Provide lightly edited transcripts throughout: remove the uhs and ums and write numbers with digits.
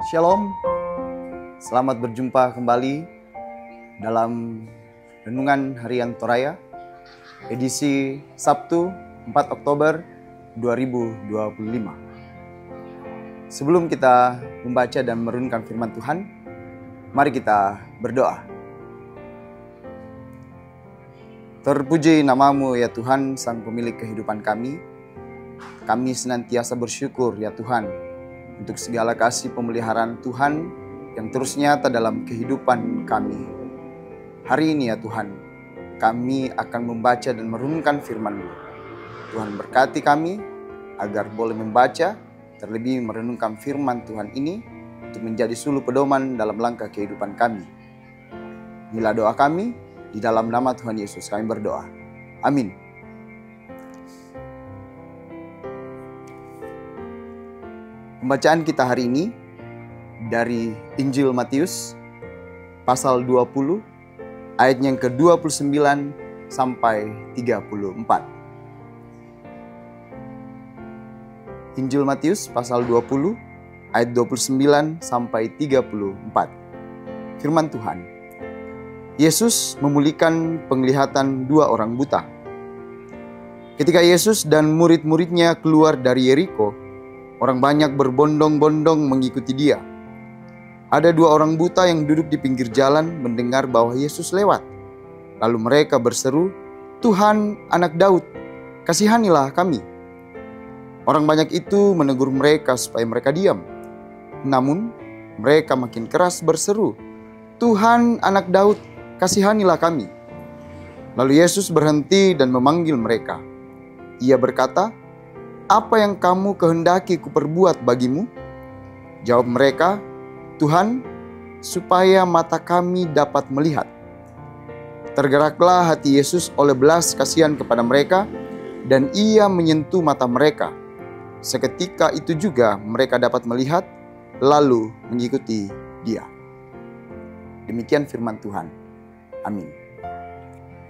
Shalom, selamat berjumpa kembali dalam Renungan Harian Toraya, edisi Sabtu 4 Oktober 2025. Sebelum kita membaca dan merenungkan firman Tuhan, mari kita berdoa. Terpuji namamu ya Tuhan, Sang Pemilik kehidupan kami. Kami senantiasa bersyukur ya Tuhan untuk segala kasih pemeliharaan Tuhan yang terus nyata dalam kehidupan kami. Hari ini ya Tuhan, kami akan membaca dan merenungkan firman-Mu. Tuhan berkati kami agar boleh membaca, terlebih merenungkan firman Tuhan ini untuk menjadi suluh pedoman dalam langkah kehidupan kami. Inilah doa kami, di dalam nama Tuhan Yesus kami berdoa. Amin. Pembacaan kita hari ini dari Injil Matius pasal 20 ayat yang ke-29 sampai 34. Injil Matius pasal 20 ayat 29 sampai 34. Firman Tuhan. Yesus memulihkan penglihatan dua orang buta. Ketika Yesus dan murid-muridnya keluar dari Yeriko, orang banyak berbondong-bondong mengikuti dia. Ada dua orang buta yang duduk di pinggir jalan mendengar bahwa Yesus lewat. Lalu mereka berseru, "Tuhan, Anak Daud, kasihanilah kami." Orang banyak itu menegur mereka supaya mereka diam. Namun mereka makin keras berseru, "Tuhan, Anak Daud, kasihanilah kami." Lalu Yesus berhenti dan memanggil mereka. Ia berkata, "Apa yang kamu kehendaki kuperbuat bagimu?" Jawab mereka, "Tuhan, supaya mata kami dapat melihat." Tergeraklah hati Yesus oleh belas kasihan kepada mereka, dan ia menyentuh mata mereka. Seketika itu juga mereka dapat melihat, lalu mengikuti dia. Demikian firman Tuhan. Amin.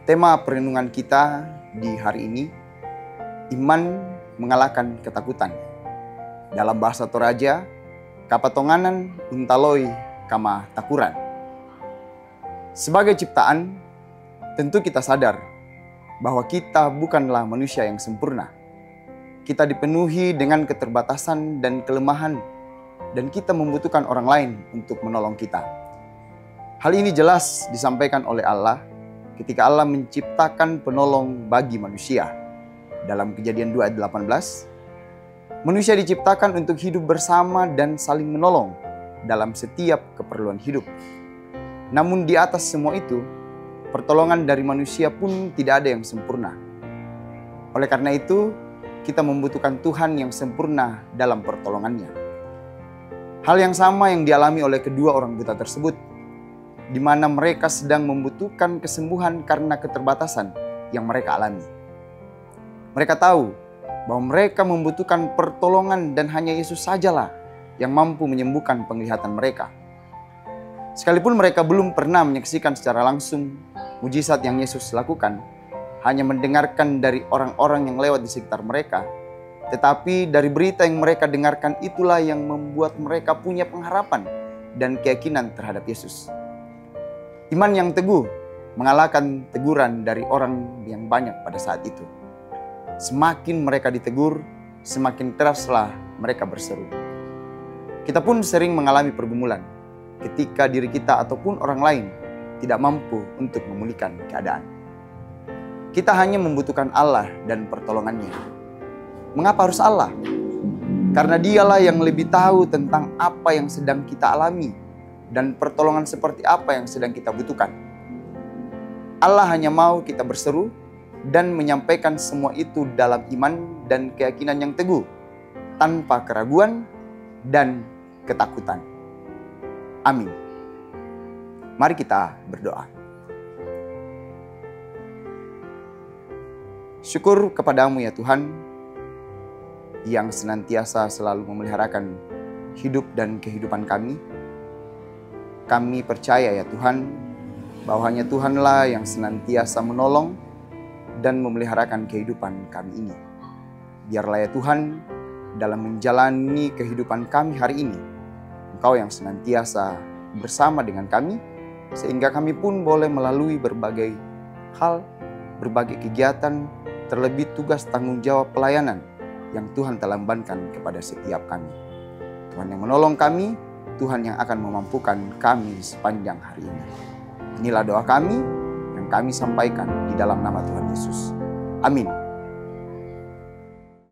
Tema perenungan kita di hari ini, iman mengalahkan ketakutan. Dalam bahasa Toraja, kapatonganan untaloi kama takuran. Sebagai ciptaan, tentu kita sadar bahwa kita bukanlah manusia yang sempurna. Kita dipenuhi dengan keterbatasan dan kelemahan, dan kita membutuhkan orang lain untuk menolong kita. Hal ini jelas disampaikan oleh Allah ketika Allah menciptakan penolong bagi manusia. Dalam Kejadian 2 ayat 18, manusia diciptakan untuk hidup bersama dan saling menolong dalam setiap keperluan hidup. Namun di atas semua itu, pertolongan dari manusia pun tidak ada yang sempurna. Oleh karena itu, kita membutuhkan Tuhan yang sempurna dalam pertolongannya. Hal yang sama yang dialami oleh kedua orang buta tersebut, di mana mereka sedang membutuhkan kesembuhan karena keterbatasan yang mereka alami. Mereka tahu bahwa mereka membutuhkan pertolongan dan hanya Yesus sajalah yang mampu menyembuhkan penglihatan mereka. Sekalipun mereka belum pernah menyaksikan secara langsung mujizat yang Yesus lakukan, hanya mendengarkan dari orang-orang yang lewat di sekitar mereka, tetapi dari berita yang mereka dengarkan itulah yang membuat mereka punya pengharapan dan keyakinan terhadap Yesus. Iman yang teguh mengalahkan teguran dari orang yang banyak pada saat itu. Semakin mereka ditegur, semakin keraslah mereka berseru. Kita pun sering mengalami pergumulan ketika diri kita ataupun orang lain tidak mampu untuk memulihkan keadaan. Kita hanya membutuhkan Allah dan pertolongannya. Mengapa harus Allah? Karena dialah yang lebih tahu tentang apa yang sedang kita alami dan pertolongan seperti apa yang sedang kita butuhkan. Allah hanya mau kita berseru dan menyampaikan semua itu dalam iman dan keyakinan yang teguh, tanpa keraguan dan ketakutan. Amin. Mari kita berdoa. Syukur kepadamu ya Tuhan, yang senantiasa selalu memeliharakan hidup dan kehidupan kami. Kami percaya ya Tuhan, bahwa hanya Tuhanlah yang senantiasa menolong dan memeliharakan kehidupan kami ini. Biarlah ya Tuhan, dalam menjalani kehidupan kami hari ini, Engkau yang senantiasa bersama dengan kami, sehingga kami pun boleh melalui berbagai hal, berbagai kegiatan, terlebih tugas tanggung jawab pelayanan yang Tuhan telah lambankan kepada setiap kami. Tuhan yang menolong kami, Tuhan yang akan memampukan kami sepanjang hari ini. Inilah doa kami yang kami sampaikan di dalam nama Tuhan Yesus. Amin.